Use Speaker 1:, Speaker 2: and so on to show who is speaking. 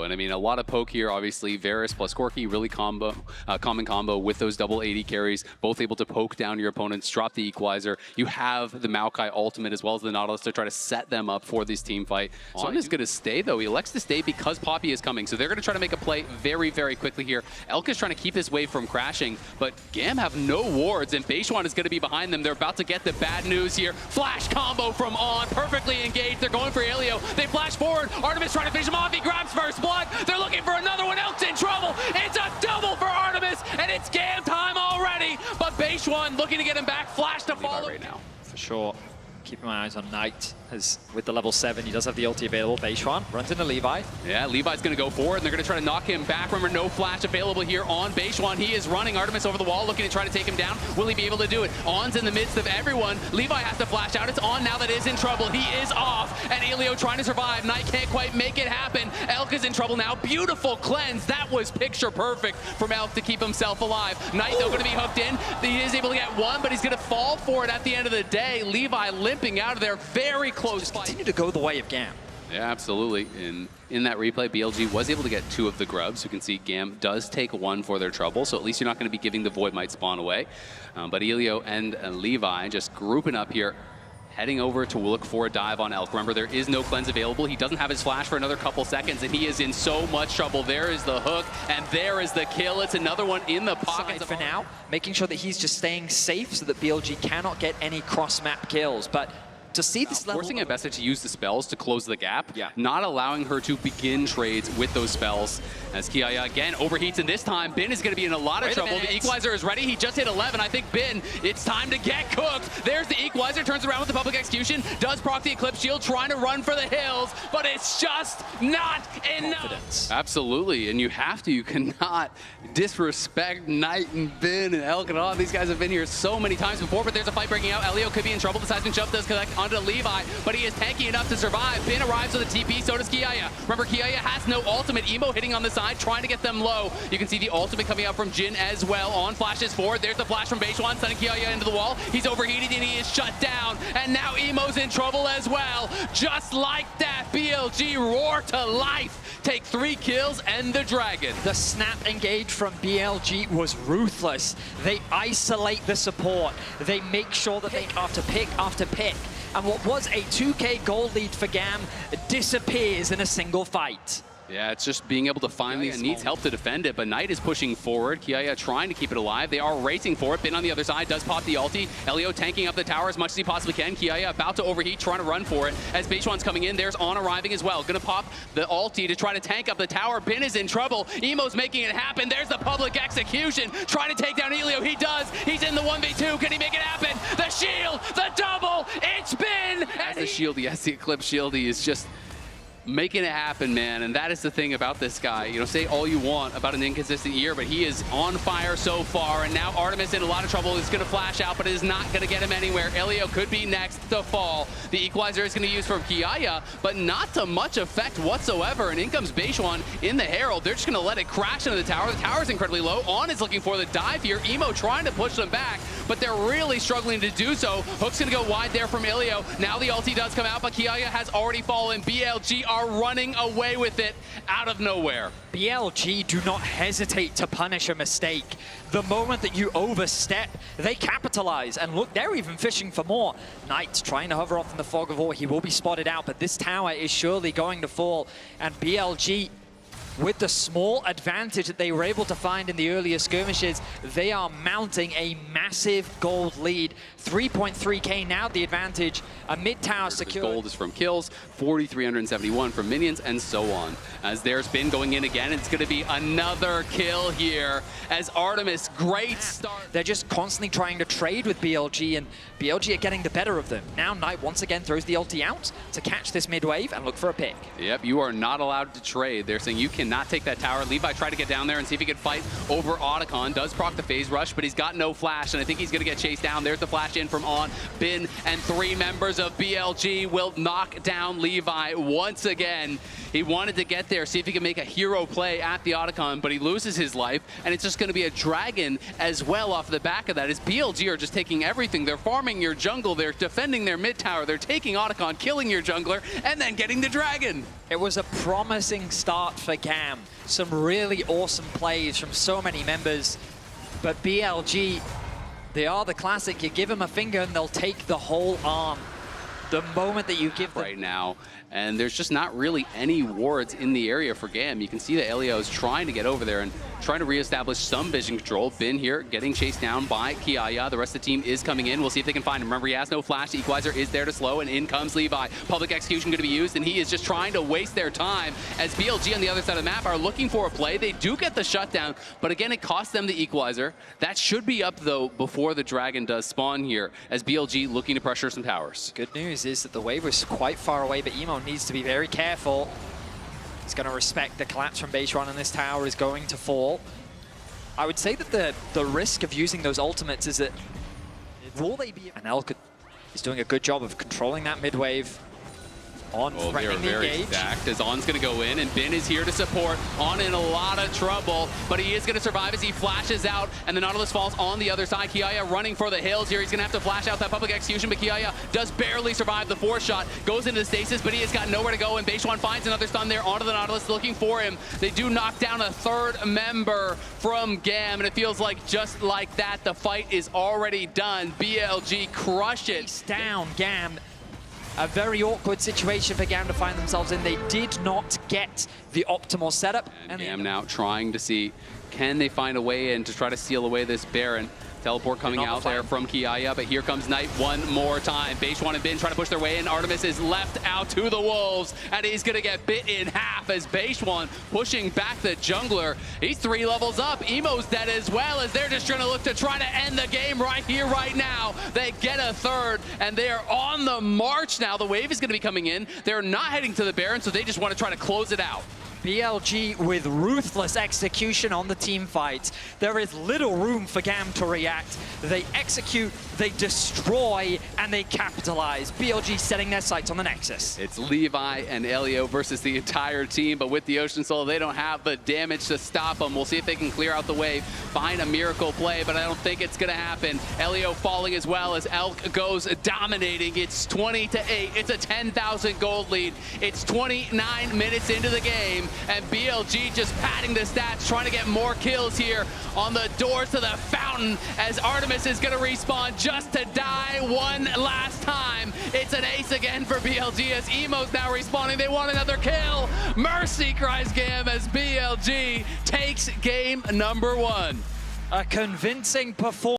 Speaker 1: And I mean, a lot of poke here, obviously. Varus plus Corki, really common combo with those double 80 carries, both able to poke down your opponents, drop the equalizer. You have the Maokai ultimate as well as the Nautilus to try to set them up for this team fight. Son is going to stay, though. He elects to stay because Poppy is coming. So they're going to try to make a play very, very quickly here. Elk is trying to keep this wave from crashing, but GAM have no wards, and Beishuan is going to be behind them. They're about to get the bad news here. Flash combo from On, perfectly engaged. They're going for Elio. They flash forward. Artemis trying to finish him off. He grabs first blood. They're looking for another one. Elk's in trouble. It's a double for Artemis, and it's GAM time already. But Beishuan looking to get him back. Flash to follow
Speaker 2: right now. For sure. Keeping my eyes on Knight, as with the level 7, he does have the ulti available. Beishuan runs into Levi. Yeah,
Speaker 1: Levi's going to go forward, and they're going to try to knock him back. Remember, no flash available here on Beishuan. He is running Artemis over the wall, looking to try to take him down. Will he be able to do it? On's in the midst of everyone. Levi has to flash out. It's On now that is in trouble. He is off, and Elio trying to survive. Knight can't quite make it happen. Elk is in trouble now. Beautiful cleanse. That was picture perfect from Elk to keep himself alive. Knight, though, going to be hooked in. He is able to get one, but he's going to fall for it at the end of the day. Levi limping out of there. Very close.
Speaker 2: Just continue to go the way of GAM.
Speaker 1: Yeah, absolutely. In that replay, BLG was able to get 2 of the grubs. You can see GAM does take 1 for their trouble, so at least you're not going to be giving the Void Might spawn away. But Elio and Levi just grouping up here, heading over to look for a dive on Elk. Remember, there is no cleanse available. He doesn't have his flash for another couple seconds, and he is in so much trouble. There is the hook, and there is the kill. It's another one in the pocket
Speaker 2: for now, making sure that he's just staying safe so that BLG cannot get any cross-map kills. But to see this level,
Speaker 1: forcing Abessa to use the spells to close the gap, not allowing her to begin trades with those spells. As Kiaya again overheats, and this time Bin is going to be in a lot of trouble. The equalizer is ready. He just hit 11. I think Bin, it's time to get cooked. There's the equalizer, turns around with the public execution, does proc the Eclipse Shield, trying to run for the hills, but it's just not enough. Absolutely, and you have to. You cannot disrespect Knight and Bin and Elk and all. These guys have been here so many times before, but there's a fight breaking out. Elio could be in trouble. The seismic shove does connect onto Levi, but he is tanky enough to survive. Bin arrives with a TP, so does Kiaya. Remember, Kiaya has no ultimate. Emo hitting on the side, trying to get them low. You can see the ultimate coming out from Jin as well. On flashes forward. There's the flash from Beishuan, sending Kiaya into the wall. He's overheated and he is shut down. And now Emo's in trouble as well. Just like that, BLG roar to life. Take 3 kills and the dragon.
Speaker 2: The snap engage from BLG was ruthless. They isolate the support. They make sure that they after pick after pick. And what was a 2K gold lead for GAM disappears in a single fight.
Speaker 1: Yeah, it's just being able to find these. Needs help to defend it, but Knight is pushing forward. Kiaya trying to keep it alive. They are racing for it. Bin on the other side does pop the ulti. Elio tanking up the tower as much as he possibly can. Kiaya about to overheat, trying to run for it. As Beishuan's coming in, there's On arriving as well. Gonna pop the ulti to try to tank up the tower. Bin is in trouble. Emo's making it happen. There's the public execution. Trying to take down Elio. He does. He's in the 1v2. Can he make it happen? The shield, the double. It's Bin. As the shield, yes, the Eclipse shield, he is just making it happen, man, and that is the thing about this guy. You know, say all you want about an inconsistent year, but he is on fire so far, and now Artemis in a lot of trouble. Is going to flash out, but it is not going to get him anywhere. Elio could be next to fall. The equalizer is going to use from Kiaya, but not to much effect whatsoever, and in comes Beishuan in the Herald. They're just going to let it crash into the tower. The tower is incredibly low. On is looking for the dive here. Emo trying to push them back, but they're really struggling to do so. Hook's going to go wide there from Elio. Now the ulti does come out, but Kiaya has already fallen. BLG are running away with it out of nowhere.
Speaker 2: BLG do not hesitate to punish a mistake. The moment that you overstep, they capitalize. And look, they're even fishing for more. Knight trying to hover off in the fog of war. He will be spotted out, but this tower is surely going to fall. And BLG, with the small advantage that they were able to find in the earlier skirmishes, they are mounting a massive gold lead. 3.3k now the advantage. A mid-tower secure.
Speaker 1: Gold is from kills, 4,371 from minions, and so on. As there's Bin going in again, it's going to be another kill here. As Artemis, great start.
Speaker 2: They're just constantly trying to trade with BLG, and BLG are getting the better of them. Now Knight once again throws the ulti out to catch this mid-wave and look for a pick.
Speaker 1: Yep, you are not allowed to trade. They're saying you cannot take that tower. Levi tried to get down there and see if he could fight over Otacon. Does proc the phase rush, but he's got no flash, and I think he's going to get chased down. There's the flash in from On. Bin and 3 members of BLG will knock down Levi once again. He wanted to get there, see if he can make a hero play at the Otacon, but he loses his life, and it's just going to be a dragon as well off the back of that. As BLG are just taking everything. They're farming your jungle, they're defending their mid tower, they're taking Otacon, killing your jungler, and then getting the dragon.
Speaker 2: It was a promising start for GAM. GAM. Some really awesome plays from so many members. But BLG, they are the classic. You give them a finger and they'll take the whole arm. The moment that you give them...
Speaker 1: Right now, and there's just not really any wards in the area for GAM. You can see that Elio is trying to get over there and trying to reestablish some vision control. Bin here getting chased down by Kiaya. The rest of the team is coming in. We'll see if they can find him. Remember, he has no flash. The equalizer is there to slow, and in comes Levi. Public execution going to be used, and he is just trying to waste their time as BLG on the other side of the map are looking for a play. They do get the shutdown, but again, it costs them the equalizer. That should be up, though, before the Dragon does spawn here, as BLG looking to pressure some towers.
Speaker 2: Good news is that the wave was quite far away, but Emo needs to be very careful. He's going to respect the collapse from base run, and this tower is going to fall. I would say that the risk of using those ultimates is that will they be... And Elk is doing a good job of controlling that mid wave. On threatening the engage.
Speaker 1: Stacked as On's going to go in, and Bin is here to support. On in a lot of trouble, but he is going to survive as he flashes out, and the Nautilus falls on the other side. Kiaya running for the hills here. He's going to have to flash out that public execution, but Kiaya does barely survive the 4-shot. Goes into the stasis, but he has got nowhere to go, and Beishuan finds another stun there onto the Nautilus looking for him. They do knock down a third member from GAM, and it feels like just like that, the fight is already done. BLG crush it.
Speaker 2: He's down, GAM. A very awkward situation for GAM to find themselves in. They did not get the optimal setup.
Speaker 1: And GAM now trying to see, can they find a way in to try to steal away this Baron? Teleport coming out there from Kiaya, but here comes Knight one more time. Beishuan and Bin trying to push their way in. Artemis is left out to the wolves, and he's going to get bit in half as Beishuan pushing back the jungler. He's 3 levels up. Emo's dead as well, as they're just trying to look to try to end the game right here, right now. They get a third, and they are on the march now. The wave is going to be coming in. They're not heading to the Baron, so they just want to try to close it out.
Speaker 2: BLG with ruthless execution on the team fight. There is little room for GAM to react. They execute, they destroy, and they capitalize. BLG setting their sights on the Nexus.
Speaker 1: It's Levi and Elio versus the entire team, but with the Ocean Soul, they don't have the damage to stop them. We'll see if they can clear out the wave, find a miracle play, but I don't think it's going to happen. Elio falling as well as Elk goes dominating. It's 20-8. It's a 10,000 gold lead. It's 29 minutes into the game. And BLG just padding the stats, trying to get more kills here on the doors to the fountain as Artemis is going to respawn just to die one last time. It's an ace again for BLG as Emo's now respawning. They want another kill. Mercy, cries GAM as BLG takes game number 1.
Speaker 2: A convincing performance.